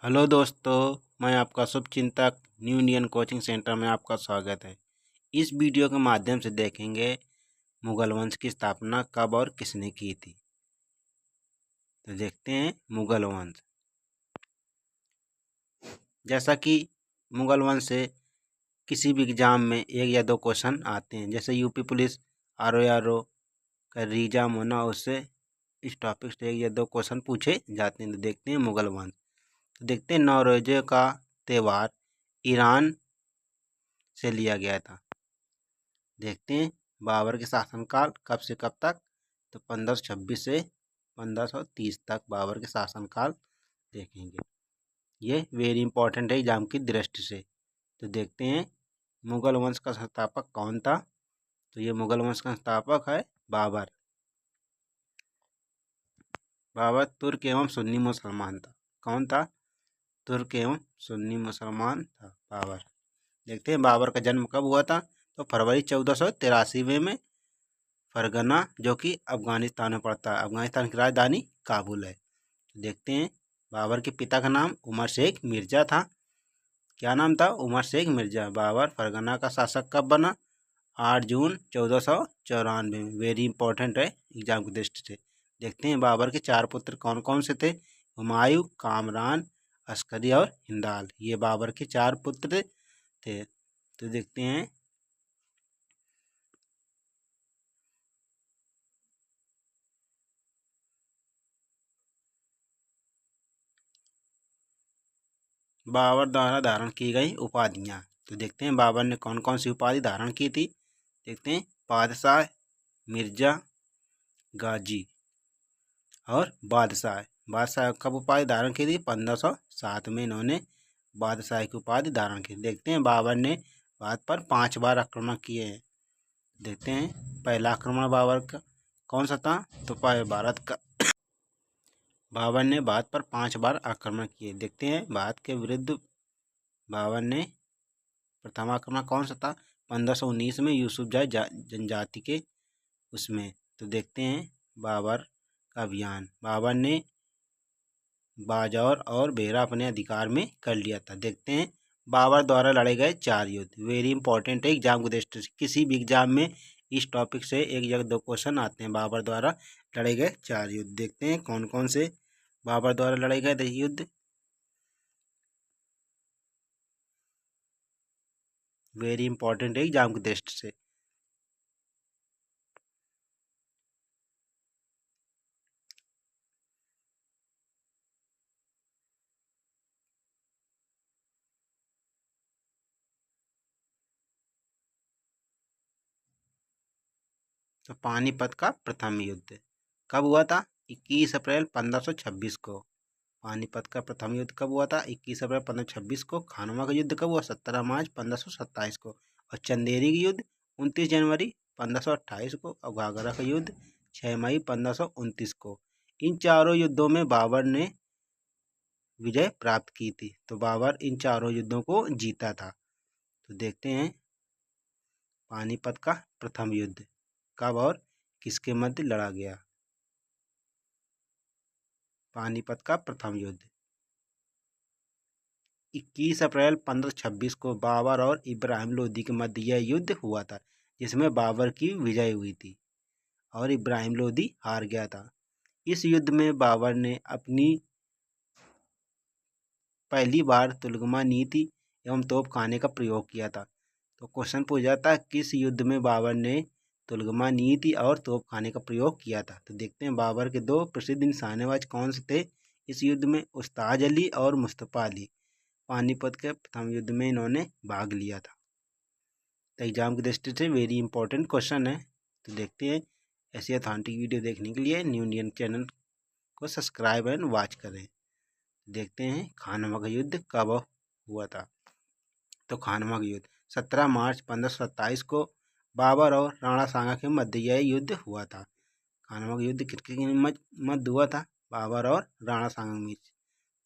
Hello दोस्तों, मैं आपका शुभचिंतक न्यू इंडियन कोचिंग सेंटर में आपका स्वागत है। इस वीडियो के माध्यम से देखेंगे मुगल वंश की स्थापना कब और किसने की थी। तो देखते हैं मुगल वंश। जैसा कि मुगल वंश से किसी भी एग्जाम में एक या दो क्वेश्चन आते हैं, जैसे यूपी पुलिस RO का एग्जाम होना, उससे इस टॉपिक से एक या दो क्वेश्चन पूछे जाते हैं। तो देखते हैं मुगल वंश। तो देखते हैं नौरोजे का त्यौहार ईरान से लिया गया था। देखते हैं बाबर के शासनकाल कब से कब तक। तो 1526 से 1530 तक बाबर के शासनकाल देखेंगे। ये वेरी इंपॉर्टेंट है एग्जाम की दृष्टि से। तो देखते हैं मुगल वंश का संस्थापक कौन था। तो ये मुगल वंश का संस्थापक है बाबर। बाबर तुर्क एवं सुन्नी मुसलमान था। कौन था? तुर्क एवं सुन्नी मुसलमान था बाबर। देखते हैं बाबर का जन्म कब हुआ था। तो फरवरी 1483 में फरगना, जो कि अफगानिस्तान में पड़ता है। अफगानिस्तान की राजधानी काबुल है। देखते हैं बाबर के पिता का नाम उमर शेख मिर्जा था। क्या नाम था? उमर शेख मिर्जा। बाबर फरगना का शासक कब बना? 8 जून 1494 में। वेरी इंपॉर्टेंट है एग्जाम की दृष्टि से। देखते हैं बाबर के चार पुत्र कौन कौन से थे। हुमायूं, कामरान, अस्करी और हिंदाल। ये बाबर के चार पुत्र थे। तो देखते हैं बाबर द्वारा धारण की गई उपाधियाँ। तो देखते हैं बाबर ने कौन कौन सी उपाधि धारण की थी। देखते हैं बादशाह, मिर्जा, गाजी और बादशाह। बादशाह कब उपाधि धारण की थी? 1507 में इन्होंने बादशाह की उपाधि धारण की। देखते हैं बाबर ने भारत पर 5 बार आक्रमण किए हैं। देखते हैं पहला आक्रमण बाबर का कौन सा था। तो भारत का बाबर ने भारत पर 5 बार आक्रमण किए। देखते हैं भारत के विरुद्ध बाबर ने प्रथम आक्रमण कौन सा था? 1519 में यूसुफजई जनजाति के उसमें। तो देखते हैं बाबर का अभियान। बाबर ने बाजौर और बेरा अपने अधिकार में कर लिया था। देखते हैं बाबर द्वारा लड़े गए 4 युद्ध। वेरी इंपॉर्टेंट है एग्जाम की दृष्टि से। किसी भी एग्जाम में इस टॉपिक से एक या दो क्वेश्चन आते हैं। बाबर द्वारा लड़े गए 4 युद्ध। देखते हैं कौन कौन से बाबर द्वारा लड़े गए युद्ध। वेरी इंपॉर्टेंट है एग्जाम की दृष्टि से। तो पानीपत का प्रथम युद्ध कब हुआ था? 21 अप्रैल 1526 को। पानीपत का प्रथम युद्ध कब हुआ था? 21 अप्रैल 1526 को। खानवा का युद्ध कब हुआ? 17 मार्च 1527 को। और चंदेरी का युद्ध 29 जनवरी 1528 को। और घाघरा का युद्ध 6 मई 1529 को। इन चारों युद्धों में बाबर ने विजय प्राप्त की थी। तो बाबर इन चारों युद्धों को जीता था। तो देखते हैं पानीपत का प्रथम युद्ध कब और किसके मध्य लड़ा गया। पानीपत का प्रथम युद्ध 21 अप्रैल 1526 को बाबर और इब्राहिम लोदी के मध्य यह युद्ध हुआ था, जिसमें बाबर की विजय हुई थी और इब्राहिम लोदी हार गया था। इस युद्ध में बाबर ने अपनी पहली बार तुलगमा नीति एवं तोपखाने का प्रयोग किया था। तो क्वेश्चन पूछा जाता है किस युद्ध में बाबर ने तुलगमा नीति और तोपखाने का प्रयोग किया था। तो देखते हैं बाबर के दो प्रसिद्ध निशानेबाज कौन से थे इस युद्ध में। उस्ताद अली और मुस्तफ़ा अली। पानीपत के प्रथम युद्ध में इन्होंने भाग लिया था। तो एग्जाम की दृष्टि से वेरी इंपॉर्टेंट क्वेश्चन है। तो देखते हैं ऐसी अथेंटिक वीडियो देखने के लिए न्यू इंडियन चैनल को सब्सक्राइब एंड वॉच करें। देखते हैं खानवा का युद्ध कब हुआ था। तो खानवा का युद्ध 17 मार्च 1527 को बाबर और राणा सांगा के मध्य यह युद्ध हुआ था। खानवा का युद्ध किसके मध्य हुआ था? बाबर और राणा सांगा के बीच।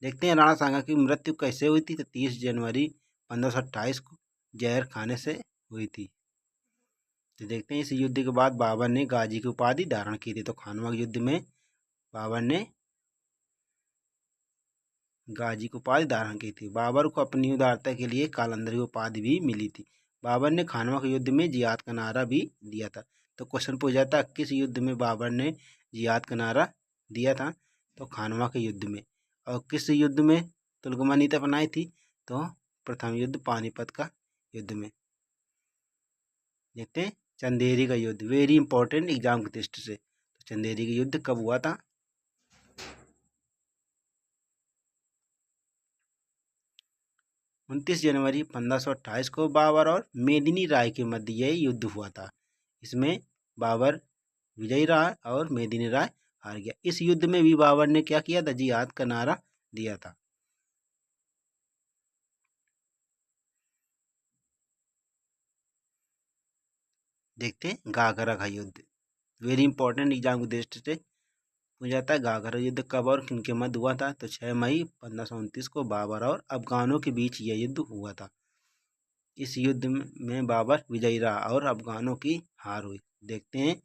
देखते हैं राणा सांगा की मृत्यु कैसे हुई थी। तो 30 जनवरी 1528 को जहर खाने से हुई थी। तो देखते हैं इस युद्ध के बाद बाबर ने गाजी की उपाधि धारण की थी। तो खानवा के युद्ध में बाबर ने गाजी की उपाधि धारण की थी। बाबर को अपनी उदारता के लिए कालंदर की उपाधि भी मिली थी। बाबर ने खानवा के युद्ध में जिहाद का नारा भी दिया था। तो क्वेश्चन पूछा था किस युद्ध में बाबर ने जिहाद का नारा दिया था, तो खानवा के युद्ध में। और किस युद्ध में तुलगमा नीति अपनाई थी, तो प्रथम युद्ध पानीपत का युद्ध में। देखते हैं चंदेरी का युद्ध, वेरी इंपॉर्टेंट एग्जाम की दृष्टि से। तो चंदेरी का युद्ध कब हुआ था, 29 जनवरी 1528 को बाबर और मेदिनी राय के मध्य यह युद्ध हुआ था। इसमें बाबर विजयी रहा और मेदिनी राय हार गया। इस युद्ध में भी बाबर ने क्या किया था, जिहाद का नारा दिया था। देखते हैं घाघरा का युद्ध, वेरी इंपॉर्टेंट एग्जाम की दृष्टि से पूछा जाता है। घाघरा युद्ध कब और किनके मध्य हुआ था, तो 6 मई 1529 को बाबर और अफगानों के बीच यह युद्ध हुआ था। इस युद्ध में बाबर विजयी रहा और अफगानों की हार हुई। देखते हैं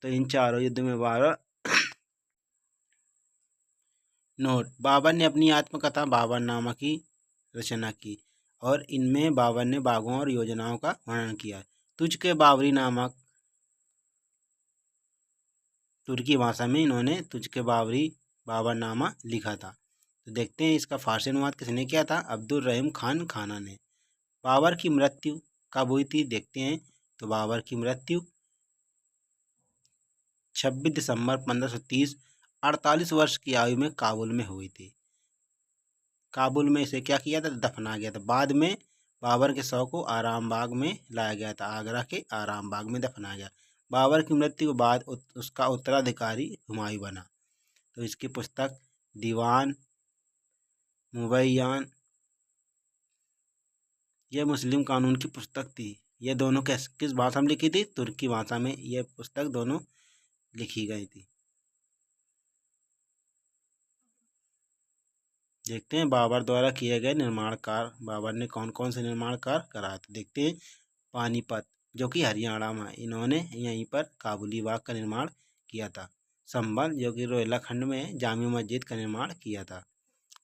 तो इन चारों युद्ध में बाबर नोट, बाबर ने अपनी आत्मकथा बाबरनामा की रचना की और इनमें बाबर ने बागों और योजनाओं का वर्णन किया। तुझके बाबरी नामक तुर्की भाषा में इन्होंने तुझके बाबरनामा लिखा था। तो देखते हैं इसका फारसी अनुवाद किसने किया था, अब्दुल रहीम खान खाना ने। बाबर की मृत्यु कब हुई थी, देखते हैं तो बाबर की मृत्यु 26 दिसंबर 1530 48 वर्ष की आयु में काबुल में हुई थी। काबुल में इसे क्या किया था, दफना गया था। बाद में बाबर के शव को आराम बाग में लाया गया था, आगरा के आराम बाग में दफनाया गया। बाबर की मृत्यु के बाद उसका उत्तराधिकारी हुमायूं बना। तो इसकी पुस्तक दीवान मुबैयान, यह मुस्लिम कानून की पुस्तक थी। ये दोनों किस भाषा में लिखी थी, तुर्की भाषा में यह पुस्तक दोनों लिखी गई थी। देखते हैं बाबर द्वारा किए गए निर्माण कार्य, बाबर ने कौन कौन से निर्माण कार्य करा था। देखते हैं पानीपत जो कि हरियाणा में, इन्होंने यहीं पर काबुली बाग का निर्माण किया था। संभल जो कि रोहिला खंड में जामी मस्जिद का निर्माण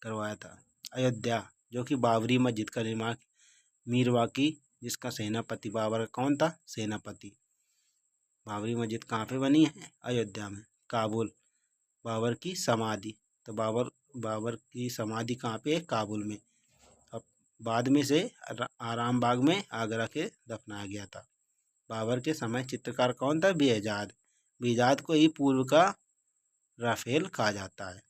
करवाया था। अयोध्या जो कि बाबरी मस्जिद का निर्माण, मीरवाकी जिसका सेनापति बाबर का कौन था, सेनापति। बाबरी मस्जिद कहाँ पे बनी है, अयोध्या में। काबुल बाबर की समाधि, तो बाबर की समाधि कहाँ पे है, काबुल में। अब बाद में से आराम बाग में आगरा के दफनाया गया था। बाबर के समय चित्रकार कौन था, बेहजाद। बेहजाद को ही पूर्व का राफेल कहा जाता है।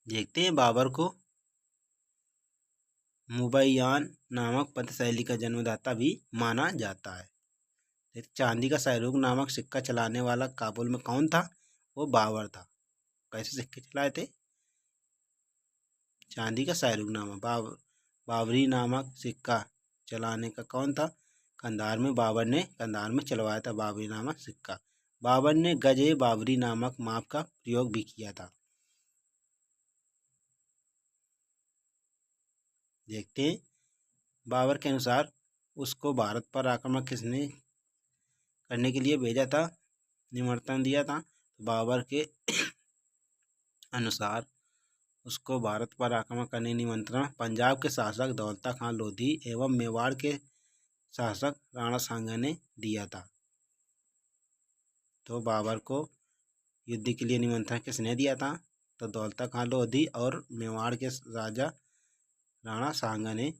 देखते हैं बाबर को मुबैयान नामक पद शैली का जन्मदाता भी माना जाता है। चांदी का शाहरुख नामक सिक्का चलाने वाला काबुल में कौन था, वो बाबर था। कैसे सिक्के चलाए थे, चांदी का शाहरुख नामक बाबरी नामक सिक्का चलाने का कौन था, कंधार में बाबर ने कंधार में चलवाया था बाबरी नामक सिक्का। बाबर ने गजे बाबरी नामक माप का प्रयोग भी किया था। देखते हैं बाबर के अनुसार उसको भारत पर आक्रमण किसने करने के लिए भेजा था, निमंत्रण दिया था। बाबर के अनुसार उसको भारत पर आक्रमण करने निमंत्रण पंजाब के शासक दौलता खान लोधी एवं मेवाड़ के शासक राणा सांगा ने दिया था। तो बाबर को युद्ध के लिए निमंत्रण किसने दिया था, तो दौलता खान लोधी और मेवाड़ के राजा राणा सांगा ने